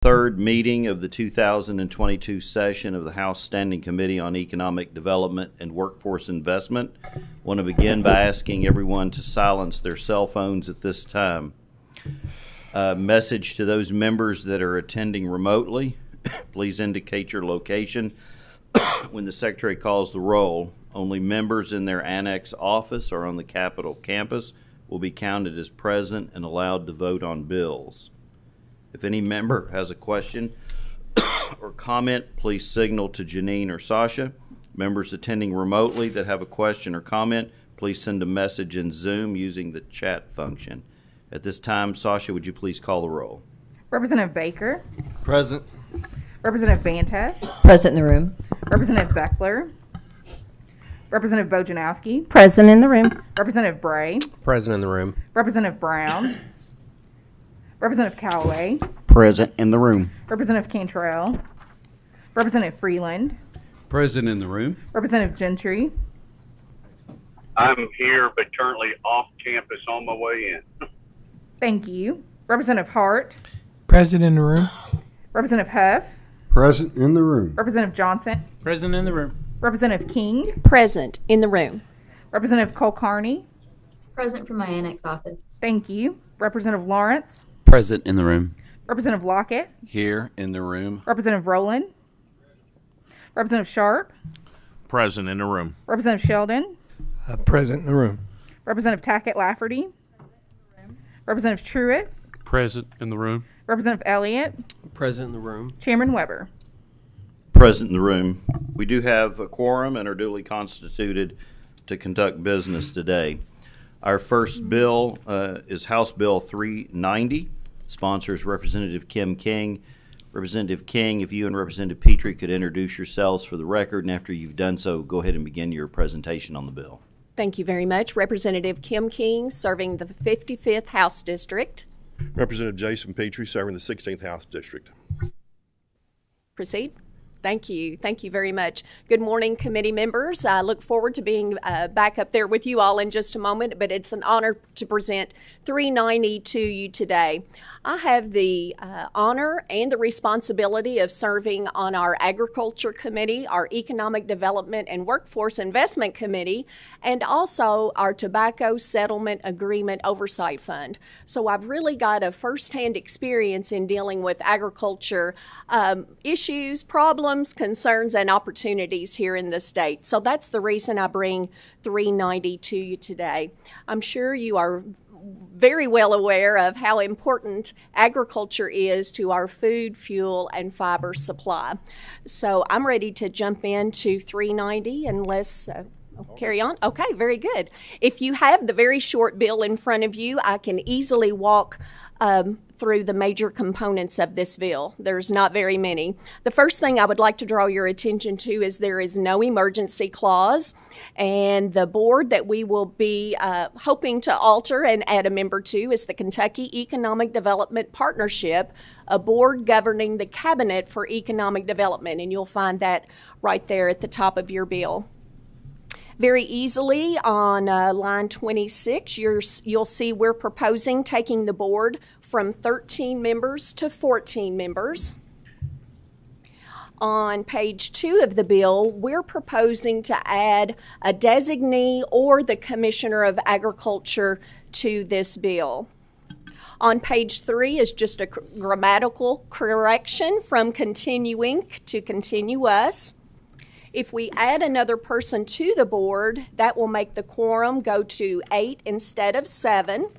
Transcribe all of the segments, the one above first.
Third meeting of the 2022 session of the House Standing Committee on Economic Development and Workforce Investment. I want to begin by asking everyone to silence their cell phones at this time. Message to those members that are attending remotely, please indicate your location when the Secretary calls the roll. Only members in their annex office or on the Capitol campus will be counted as present and allowed to vote on bills. If any member has a question or comment, please signal to Janine or Sasha. Members attending remotely that have a question or comment, please send a message in Zoom using the chat function. At this time, Sasha, would you please call the roll? Representative Baker. Present. Representative Banta. Present in the room. Representative Beckler. Representative Bojanowski. Present in the room. Representative Bray. Present in the room. Representative Brown. Representative Callaway. Present in the room. Representative Cantrell. Representative Freeland. Present in the room. Representative Gentry. I'm here, but currently off campus on my way in. Thank you. Representative Hart. Present in the room. Representative Huff. Present in the room. Representative Johnson. Present in the room. Representative King. Present in the room. Representative Kulkarni. Present from my annex office. Thank you. Representative Lawrence. Present in the room. Representative Lockett. Here in the room. Representative Rowland. Representative Sharp. Present in the room. Representative Sheldon. Present in the room. Representative Tackett Lafferty. Representative Truitt. Present in the room. Representative Elliott. Present in the room. Chairman Weber. Present in the room. We do have a quorum and are duly constituted to conduct business today. Our first bill is House Bill 390. Sponsors Representative Kim King. Representative King, if you and Representative Petrie could introduce yourselves for the record, and after you've done so, go ahead and begin your presentation on the bill. Thank you very much. Representative Kim King, serving the 55th House District. Representative Jason Petrie, serving the 16th House District. Proceed. Thank you. Thank you very much. Good morning, committee members. I look forward to being back up there with you all in just a moment, but it's an honor to present 390 to you today. I have the honor and the responsibility of serving on our Agriculture Committee, our Economic Development and Workforce Investment Committee, and also our Tobacco Settlement Agreement Oversight Fund. So I've really got a firsthand experience in dealing with agriculture issues, problems, concerns, and opportunities here in the state. So that's the reason I bring 390 to you today. I'm sure you are very well aware of how important agriculture is to our food, fuel, and fiber supply. So I'm ready to jump into 390 and let's carry on. Okay, very good. If you have the very short bill in front of you, I can easily walk through the major components of this bill. There's not very many. The first thing I would like to draw your attention to is there is no emergency clause, and the board that we will be hoping to alter and add a member to is the Kentucky Economic Development Partnership, a board governing the Cabinet for Economic Development, and you'll find that right there at the top of your bill. Very easily on line 26, you'll see we're proposing taking the board from 13 members to 14 members. On page 2 of the bill, we're proposing to add a designee or the Commissioner of Agriculture to this bill. On page 3 is just a grammatical correction from continuing to continuous. If we add another person to the board, that will make the quorum go to 8 instead of 7.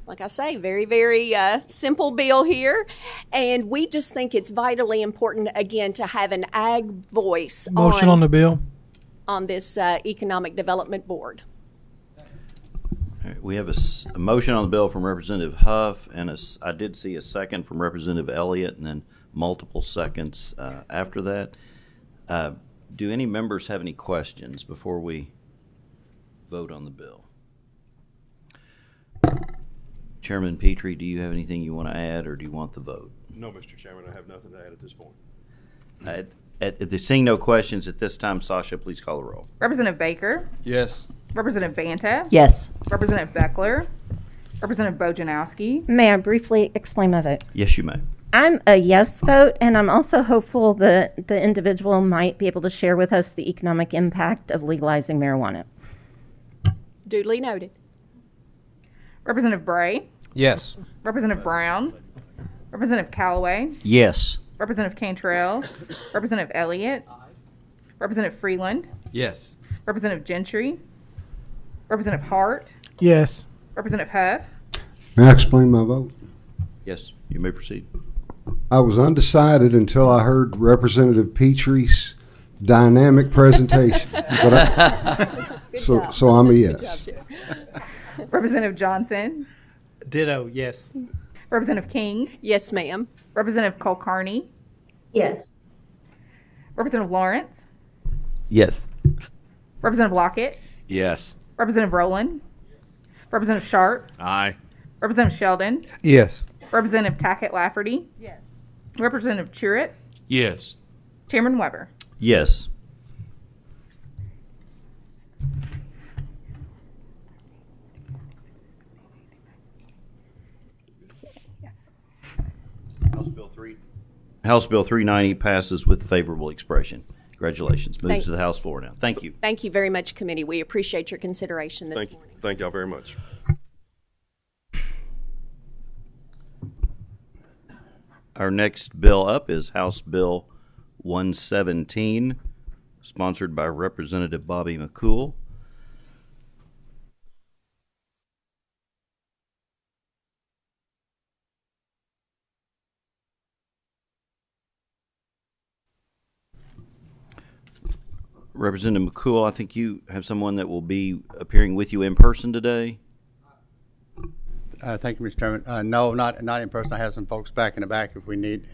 Like I say, very, very simple bill here. And we just think it's vitally important, again, to have an ag voice Motion on the bill. On this Economic Development Board. All right, we have a motion on the bill from Representative Huff, and I did see a second from Representative Elliott, and then multiple seconds after that. Do any members have any questions before we vote on the bill? Chairman Petrie, do you have anything you want to add, or do you want the vote? No, Mr. Chairman, I have nothing to add at this point. Seeing no questions at this time, Sasha, please call the roll. Representative Baker. Yes. Representative Banta. Yes. Representative Beckler. Representative Bojanowski. May I briefly explain my vote? Yes, you may. I'm a yes vote, and I'm also hopeful that the individual might be able to share with us the economic impact of legalizing marijuana. Duly noted. Representative Bray, Yes. Representative Brown, Representative Callaway, Yes. Representative Cantrell, Representative Elliott, Representative Freeland, Yes. Representative Gentry, Representative Hart, Yes. Representative Huff, May I explain my vote? Yes, you may proceed. I was undecided until I heard Representative Petrie's dynamic presentation. So I'm a yes. Representative Johnson, Ditto, yes. Representative King, Yes, ma'am. Representative Kulkarni, Yes. Representative Lawrence, Yes. Representative Lockett, Yes. Representative Rowland, Representative Sharp, Aye. Representative Sheldon, Yes. Representative Tackett Lafferty, Yes. Representative Truitt, Yes. Chairman Weber. Yes. House Bill 390 passes with favorable expression. Congratulations. Moves to the House floor now. Thank you. Thank you very much, committee. We appreciate your consideration this morning. Thank y'all very much. Our next bill up is House Bill 117, sponsored by Representative Bobby McCool. Representative McCool, I think you have someone that will be appearing with you in person today. Thank you, Mr. Chairman. No, not in person. I have some folks back in the back if we need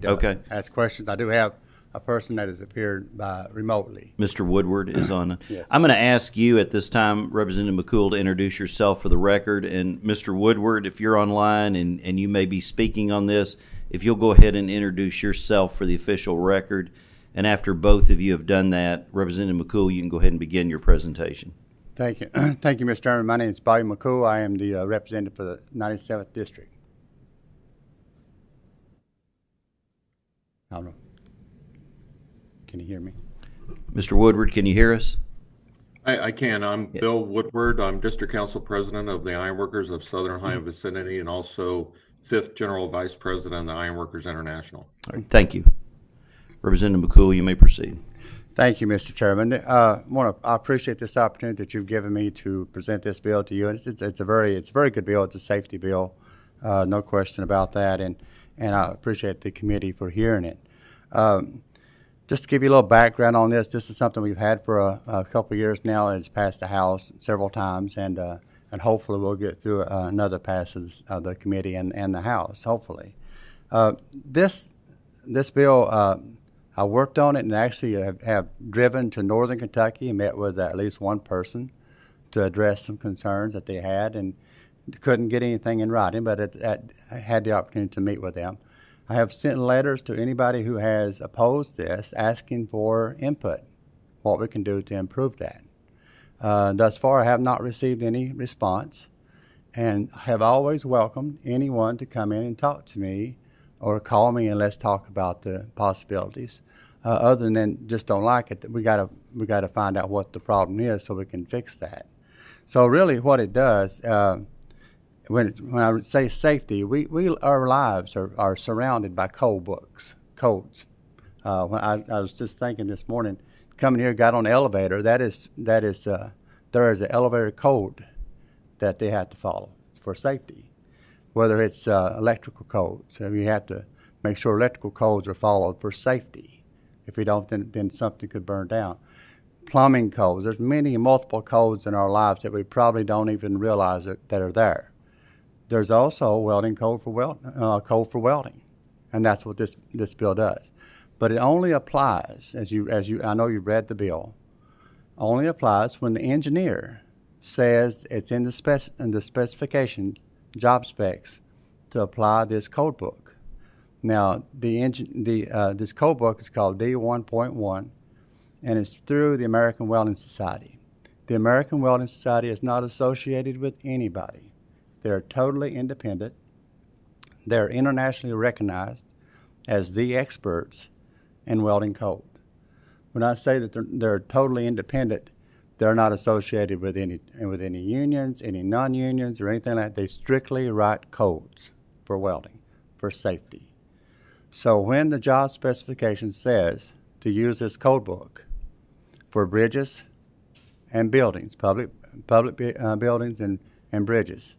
to Okay. ask questions. I do have a person that has appeared remotely. Mr. Woodward is on. Yes. I'm going to ask you at this time, Representative McCool, to introduce yourself for the record. And Mr. Woodward, if you're online and you may be speaking on this, if you'll go ahead and introduce yourself for the official record. And after both of you have done that, Representative McCool, you can go ahead and begin your presentation. Thank you. Thank you, Mr. Chairman. My name is Bobby McCool. I am the representative for the 97th District. I don't know. Can you hear me? Mr. Woodward, can you hear us? I can. I'm Bill Woodward. I'm District Council President of the Ironworkers of Southern Ohio Vicinity and also 5th General Vice President of the Ironworkers International. All right, thank you. Representative McCool, you may proceed. Thank you, Mr. Chairman. I appreciate this opportunity that you've given me to present this bill to you. It's a very good bill. It's a safety bill, no question about that. And I appreciate the committee for hearing it. Just to give you a little background on this, this is something we've had for a couple of years now. It's passed the House several times, and hopefully we'll get through another pass of the committee and the House. Hopefully, this bill. I worked on it and actually have driven to northern Kentucky and met with at least one person to address some concerns that they had, and couldn't get anything in writing, but I had the opportunity to meet with them. I have sent letters to anybody who has opposed this asking for input, what we can do to improve that. Thus far, I have not received any response and have always welcomed anyone to come in and talk to me or call me and let's talk about the possibilities. Other than just don't like it, we gotta find out what the problem is so we can fix that. So really, what it does, when I say safety, our lives are surrounded by codes. When I was just thinking this morning, coming here, got on the elevator. There is an elevator code that they have to follow for safety. Whether it's electrical codes, so you have to make sure electrical codes are followed for safety. If we don't, then something could burn down. Plumbing codes. There's multiple codes in our lives that we probably don't even realize that are there. There's also a welding code for welding, and that's what this bill does. But it only applies, I know you read the bill, only applies when the engineer says it's in the specification, job specs, to apply this code book. Now, this code book is called D1.1, and it's through the American Welding Society. The American Welding Society is not associated with anybody. They're totally independent. They're internationally recognized as the experts in welding cold. When I say that they're totally independent, they're not associated with any unions, any non-unions, or anything like that. They strictly write codes for welding, for safety. So when the job specification says to use this code book for bridges and buildings, public buildings and bridges,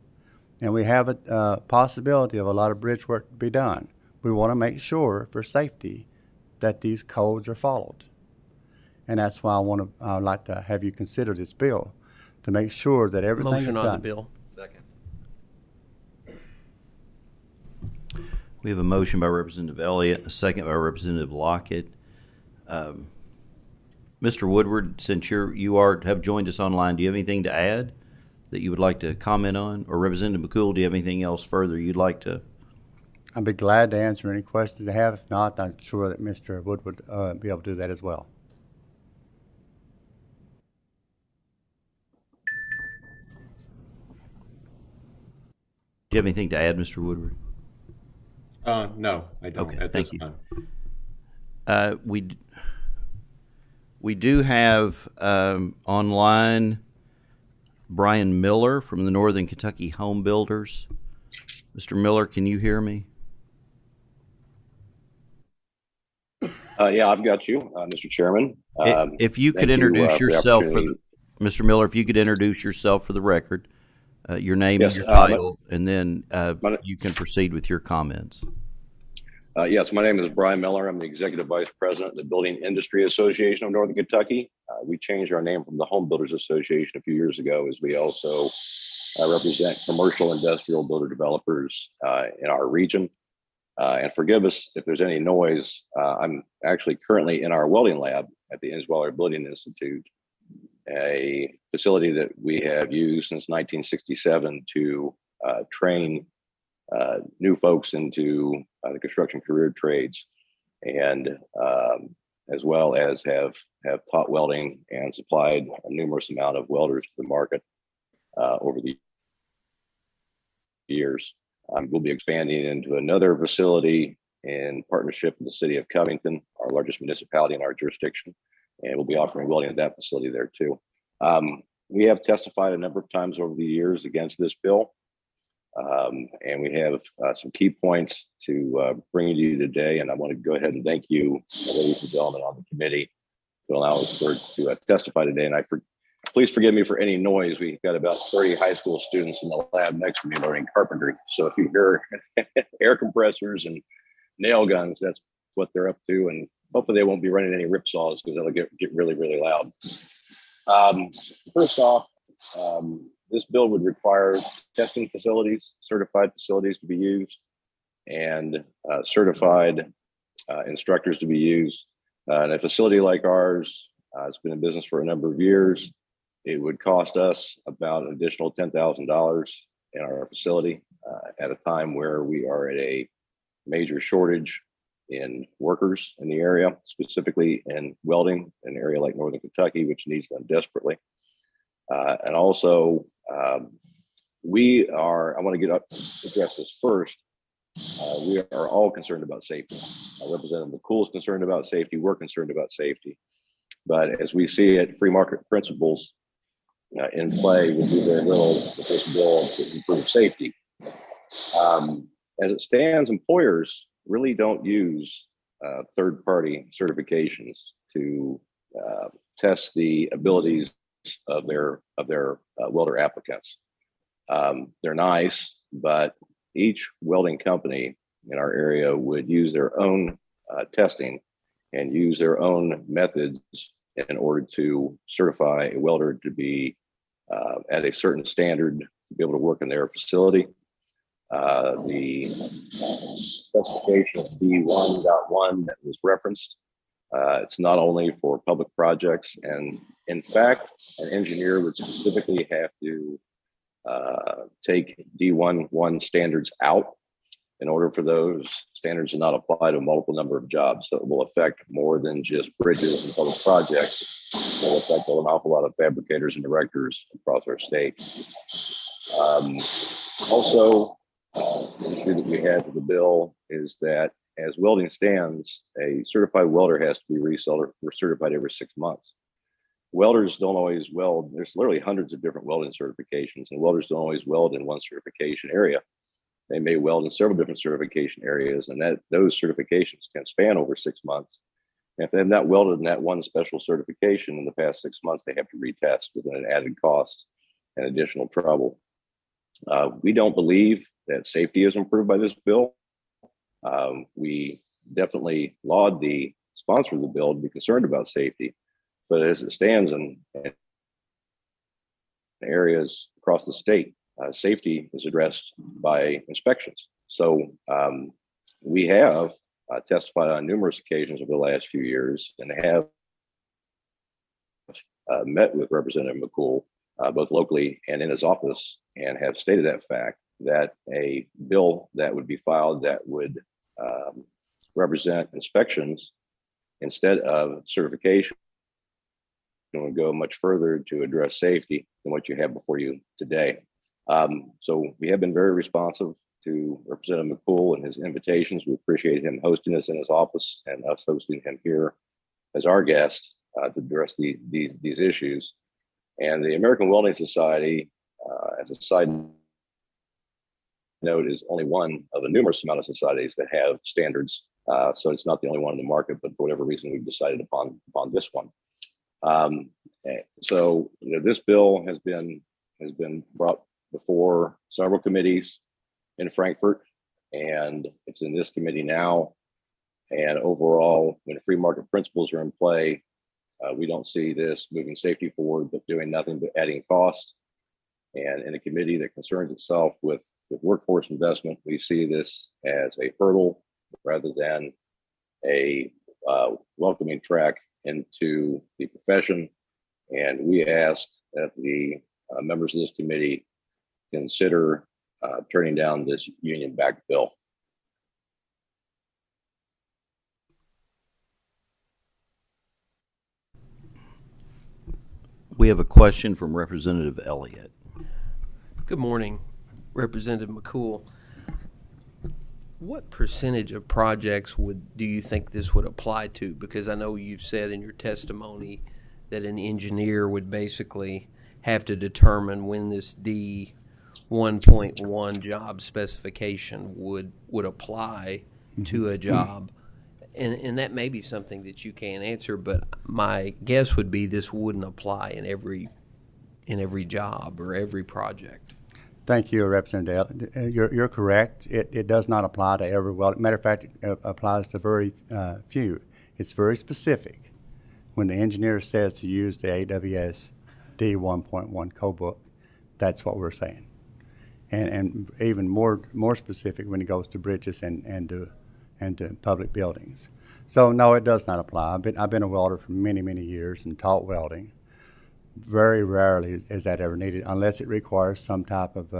and we have a possibility of a lot of bridge work to be done, we want to make sure for safety that these codes are followed. And that's why I'd like to have you consider this bill to make sure that everything is Motion done. on the bill. Second. We have a motion by Representative Elliott, a second by Representative Lockett. Mr. Woodward, since you have joined us online, do you have anything to add that you would like to comment on? Or Representative McCool, do you have anything else further you'd like to? I'd be glad to answer any questions they have. If not, I'm sure that Mr. Wood would be able to do that as well. Do you have anything to add, Mr. Woodward? No, I don't. Okay, at thank this you. time. We do have online Brian Miller from the Northern Kentucky Home Builders. Mr. Miller, can you hear me? Yeah, I've got you, Mr. Chairman. If you could thank introduce for the yourself opportunity. Mr. Miller, if you could introduce yourself for the record, your name Yes, and your title, and then you can proceed with your comments. Yes, my name is Brian Miller. I'm the Executive Vice President of the Building Industry Association of Northern Kentucky. We changed our name from the Home Builders Association a few years ago, as we also represent commercial industrial builder developers in our region. And forgive us if there's any noise. I'm actually currently in our welding lab at the Innsweiler Building Institute, a facility that we have used since 1967 to train new folks into the construction career trades, and as well as have taught welding and supplied a numerous amount of welders to the market over the years. We'll be expanding into another facility in partnership with the city of Covington, our largest municipality in our jurisdiction, and we'll be offering welding at that facility there too. We have testified a number of times over the years against this bill, and we have some key points to bring to you today, and I want to go ahead and thank you, ladies and gentlemen on the committee, to allow us to testify today. And please forgive me for any noise. We've got about 30 high school students in the lab next to me learning carpentry. So if you hear air compressors and nail guns, that's what they're up to. And hopefully they won't be running any rip saws, because that'll get really, really loud. First off, this bill would require testing facilities, certified facilities to be used, and certified instructors to be used. And a facility like ours, it's been in business for a number of years. It would cost us about an additional $10,000 in our facility at a time where we are at a major shortage in workers in the area, specifically in welding, in an area like Northern Kentucky, which needs them desperately. And also, I want to address this first. We are all concerned about safety. Representative McCool is concerned about safety. We're concerned about safety. But as we see it, free market principles in play would do very little with this bill to improve safety. As it stands, employers really don't use third-party certifications to test the abilities of their welder applicants. They're nice, but each welding company in our area would use their own testing and use their own methods in order to certify a welder to be at a certain standard to be able to work in their facility. The specification of D1.1 that was referenced, it's not only for public projects, and in fact, an engineer would specifically have to take D1.1 standards out in order for those standards to not apply to a multiple number of jobs. So it will affect more than just bridges and public projects. It will affect an awful lot of fabricators and directors across our state. Also, issue that we have with the bill is that as welding stands, a certified welder has to be recertified every 6 months. Welders don't always weld. There's literally hundreds of different welding certifications, and welders don't always weld in one certification area. They may weld in several different certification areas, and those certifications can span over 6 months. And if they have not welded in that one special certification in the past 6 months, they have to retest with an added cost and additional trouble. We don't believe that safety is improved by this bill. We definitely laud the sponsor of the bill to be concerned about safety, but as it stands in areas across the state, safety is addressed by inspections. So we have testified on numerous occasions over the last few years and have met with Representative McCool, both locally and in his office, and have stated that fact, that a bill that would be filed that would represent inspections instead of certification would go much further to address safety than what you have before you today. So we have been very responsive to Representative McCool and his invitations. We appreciate him hosting us in his office and us hosting him here as our guest to address these issues. And the American Welding Society, as a side note, is only one of a numerous amount of societies that have standards. So it's not the only one in the market, but for whatever reason, we've decided upon this one. So this bill has been brought before several committees in Frankfort, and it's in this committee now. And overall, when free market principles are in play, we don't see this moving safety forward, but doing nothing but adding cost. And in a committee that concerns itself with workforce investment, we see this as a hurdle rather than a welcoming track into the profession. And we ask that the members of this committee consider turning down this union-backed bill. We have a question from Representative Elliott. Good morning, Representative McCool. What percentage of projects do you think this would apply to? Because I know you've said in your testimony that an engineer would basically have to determine when this D 1.1 job specification would apply to a job. And that may be something that you can't answer, but my guess would be this wouldn't apply in every job or every project. Thank you, Representative. You're correct. It does not apply to every welding. Matter of fact, it applies to very few. It's very specific. When the engineer says to use the AWS D 1.1 code book, that's what we're saying. And even more specific when it goes to bridges and to public buildings. So no, it does not apply. I've been a welder for many years and taught welding. Very rarely is that ever needed unless it requires some type of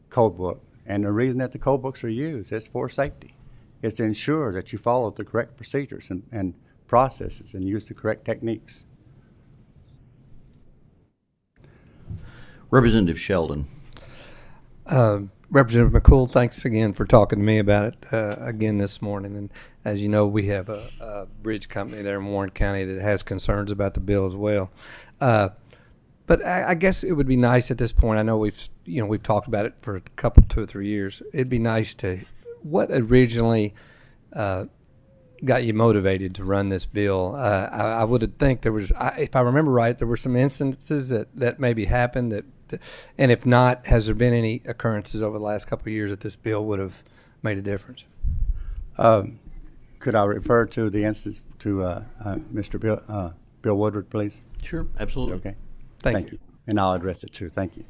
code book. And the reason that the code books are used is for safety. It's to ensure that you follow the correct procedures and processes and use the correct techniques. Representative Sheldon. Representative McCool, thanks again for talking to me about it again this morning. And as you know, we have a bridge company there in Warren County that has concerns about the bill as well. But I guess it would be nice at this point. I know we've talked about it for a couple, 2 or 3 years. It'd be nice to what originally got you motivated to run this bill. I would think there was, if I remember right, there were some instances that maybe happened that. And if not, has there been any occurrences over the last couple of years that this bill would have made a difference? Could I refer to the instance to Mr. Bill Woodward, please? Sure, absolutely. Okay. Thank you. And I'll address it too. Thank you.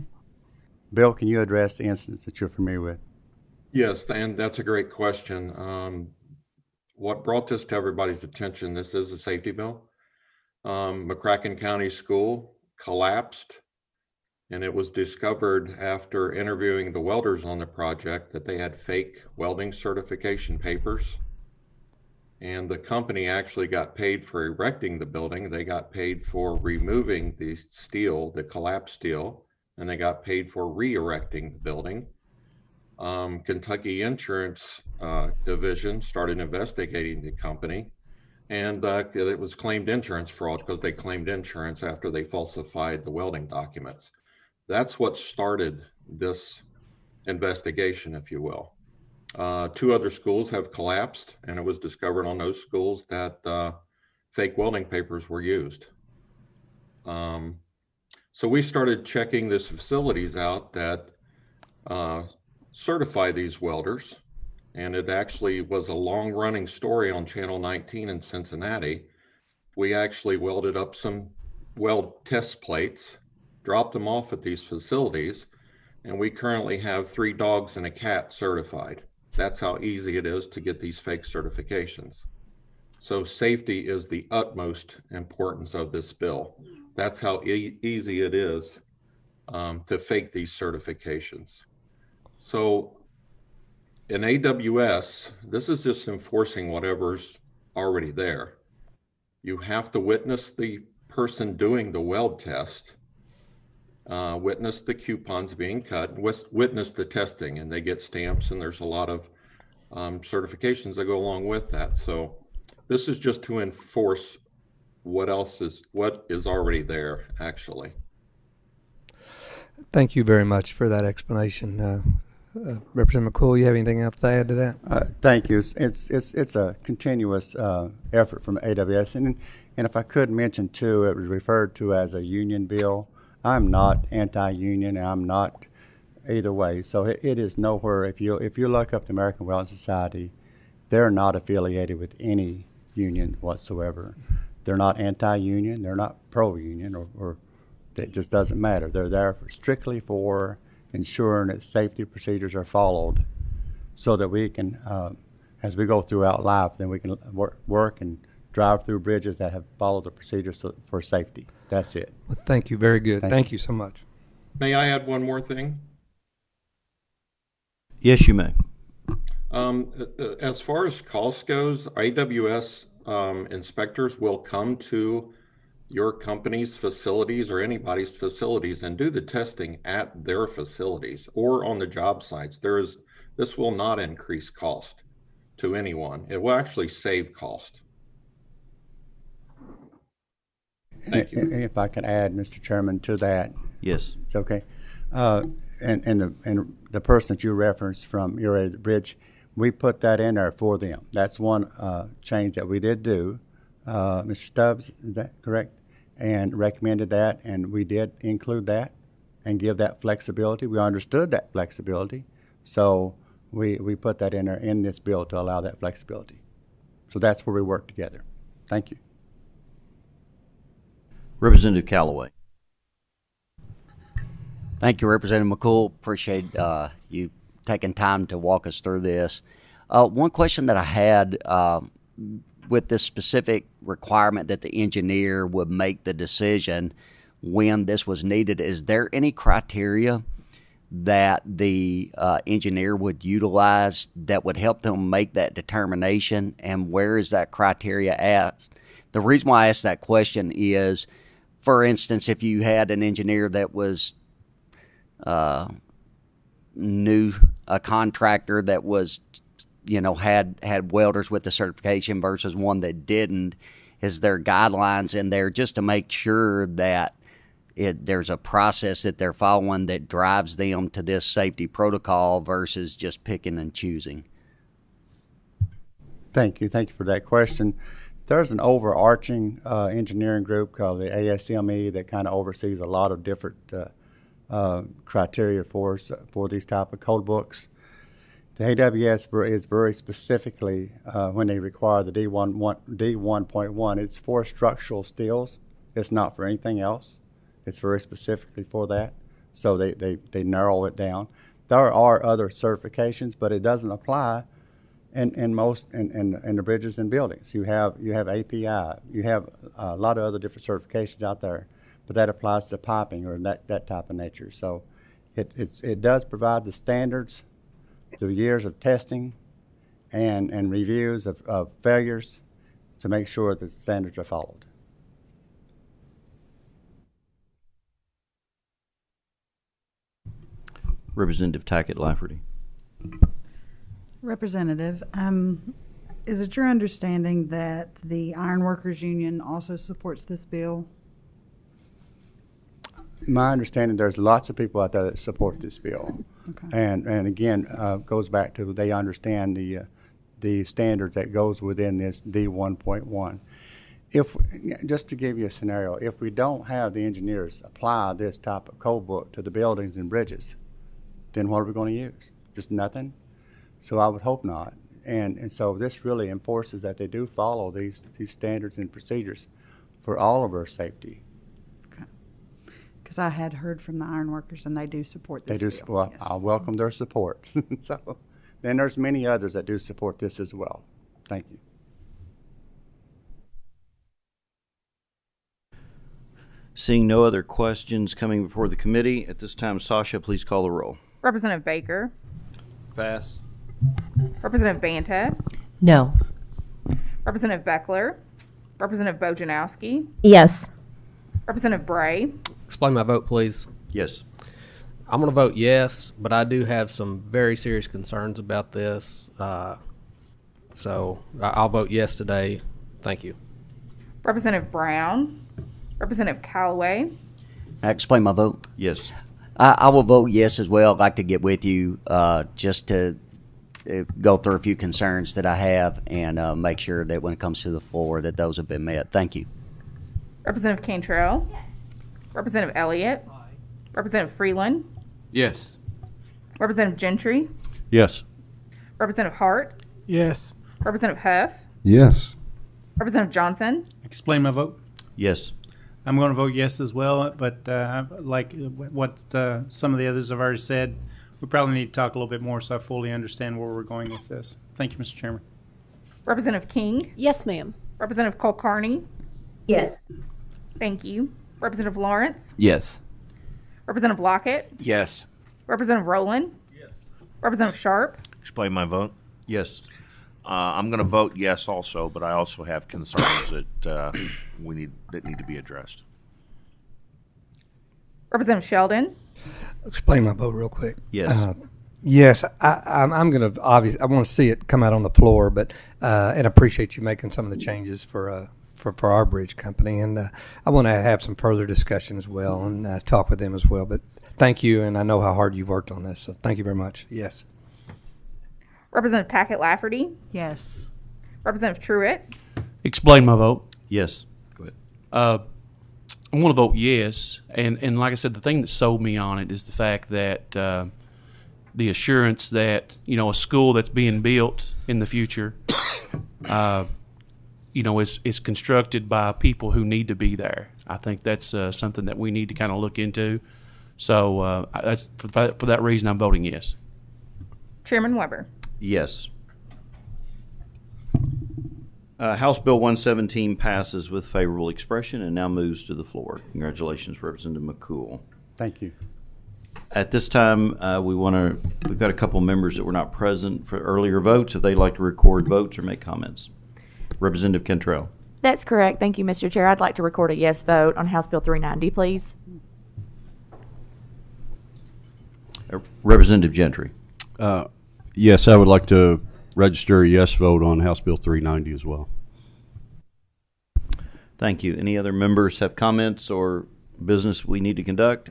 Bill, can you address the instance that you're familiar with? Yes, and that's a great question. What brought this to everybody's attention, this is a safety bill. McCracken County School collapsed. And it was discovered after interviewing the welders on the project that they had fake welding certification papers. And the company actually got paid for erecting the building. They got paid for removing the steel, the collapsed steel, and they got paid for re-erecting the building. Kentucky Insurance Division started investigating the company, and it was claimed insurance fraud because they claimed insurance after they falsified the welding documents. That's what started this investigation, if you will. 2 other schools have collapsed, and it was discovered on those schools that fake welding papers were used. So we started checking these facilities out that certify these welders, and it actually was a long-running story on Channel 19 in Cincinnati. We actually welded up some weld test plates, dropped them off at these facilities, and we currently have 3 dogs and a cat certified. That's how easy it is to get these fake certifications. So safety is the utmost importance of this bill. That's how easy it is to fake these certifications. So in AWS, this is just enforcing whatever's already there. You have to witness the person doing the weld test, witness the coupons being cut, witness the testing, and they get stamps, and there's a lot of certifications that go along with that. So this is just to enforce what is already there, actually. Thank you very much for that explanation. Representative McCool, you have anything else to add to that? Thank you. It's a continuous effort from AWS, and if I could mention too, it was referred to as a union bill. I'm not anti-union, and I'm not either way. So it is nowhere. If you look up the American Welding Society, they're not affiliated with any union whatsoever. They're not anti-union. They're not pro-union, or it just doesn't matter. They're there strictly for ensuring that safety procedures are followed, so that we can, as we go throughout life, then we can work and drive through bridges that have followed the procedures for safety. That's it. Well, thank you. Very good. Thank you so much. May I add one more thing? Yes, you may. As far as cost goes, AWS inspectors will come to your company's facilities or anybody's facilities and do the testing at their facilities or on the job sites. This will not increase cost to anyone. It will actually save cost. Thank you. If I can add, Mr. Chairman, to that. Yes. It's okay. And the person that you referenced from your area of the bridge, we put that in there for them. That's one change that we did do. Mr. Stubbs, is that correct? And recommended that, and we did include that and give that flexibility. We understood that flexibility, so we put that in there in this bill to allow that flexibility. So that's where we work together. Thank you. Representative Callaway. Thank you, Representative McCool. Appreciate you taking time to walk us through this. One question that I had with this specific requirement that the engineer would make the decision when this was needed, is there any criteria that the engineer would utilize that would help them make that determination, and where is that criteria at? The reason why I ask that question is, for instance, if you had an engineer that was new, a contractor that was, had welders with the certification versus one that didn't, is there guidelines in there just to make sure that there's a process that they're following that drives them to this safety protocol versus just picking and choosing? Thank you. Thank you for that question. There's an overarching engineering group called the ASME that kind of oversees a lot of different criteria for these type of code books. The AWS is very specifically, when they require the D1.1, it's for structural steels. It's not for anything else. It's very specifically for that. So they narrow it down. There are other certifications, but it doesn't apply in the bridges and buildings. You have API. You have a lot of other different certifications out there, but that applies to piping or that type of nature. So it does provide the standards through years of testing and reviews of failures to make sure that the standards are followed. Representative Tackett Lafferty. Representative, is it your understanding that the Ironworkers Union also supports this bill? My understanding, there's lots of people out there that support this bill. Okay. And again, goes back to they understand the standards that goes within this D1.1. If, just to give you a scenario, if we don't have the engineers apply this type of code book to the buildings and bridges, then what are we going to use? Just nothing? So I would hope not. And so this really enforces that they do follow these standards and procedures for all of our safety. Because I had heard from the ironworkers, and they do support this They do. bill. Well, Yes. I welcome their support. So then there's many others that do support this as well. Thank you. Seeing no other questions coming before the committee, at this time, Sasha, please call the roll. Representative Baker, Pass. Representative Banta, No. Representative Beckler, Representative Bojanowski, Yes. Representative Bray, Explain my vote, please. Yes. I'm going to vote yes, but I do have some very serious concerns about this. So I'll vote yes today. Thank you. Representative Brown, Representative Callaway, I explain my vote. Yes. I will vote yes as well. I'd like to get with you just to go through a few concerns that I have and make sure that when it comes to the floor that those have been met. Thank you. Representative Cantrell, Representative Elliott, Representative Freeland, Yes. Representative Gentry, Yes. Representative Hart, Yes. Representative Huff, Yes. Representative Johnson, Explain my vote. Yes. I'm going to vote yes as well, but like what some of the others have already said, we probably need to talk a little bit more so I fully understand where we're going with this. Thank you, Mr. Chairman. Representative King, Yes, ma'am. Representative Cole Carney, Yes. thank you. Representative Lawrence, Yes. Representative Lockett, Yes. Representative Rowland, Representative Sharp, Explain my vote. Yes. I'm going to vote yes also, but I also have concerns that need to be addressed. Representative Sheldon, Explain my vote real quick. Yes. Yes, I'm going to obviously I want to see it come out on the floor, but and appreciate you making some of the changes for our bridge company, and I want to have some further discussion as well and talk with them as well. But thank you, and I know how hard you've worked on this, so thank you very much. Yes. Representative Tackett Lafferty, Yes. Representative Truitt, Explain my vote. Yes. Go ahead. I'm going to vote yes, and like I said, the thing that sold me on it is the fact that the assurance that a school that's being built in the future, is constructed by people who need to be there. I think that's something that we need to kind of look into. So that's for that reason I'm voting yes. Chairman Weber. Yes. House Bill 117 passes with favorable expression and now moves to the floor. Congratulations, Representative McCool. Thank you. At this time, we've got a couple members that were not present for earlier votes. If they'd like to record votes or make comments. Representative Cantrell. That's correct. Thank you, Mr. Chair. I'd like to record a yes vote on House Bill 390, please. Representative Gentry. Yes, I would like to register a yes vote on House Bill 390 as well. Thank you. Any other members have comments or business we need to conduct?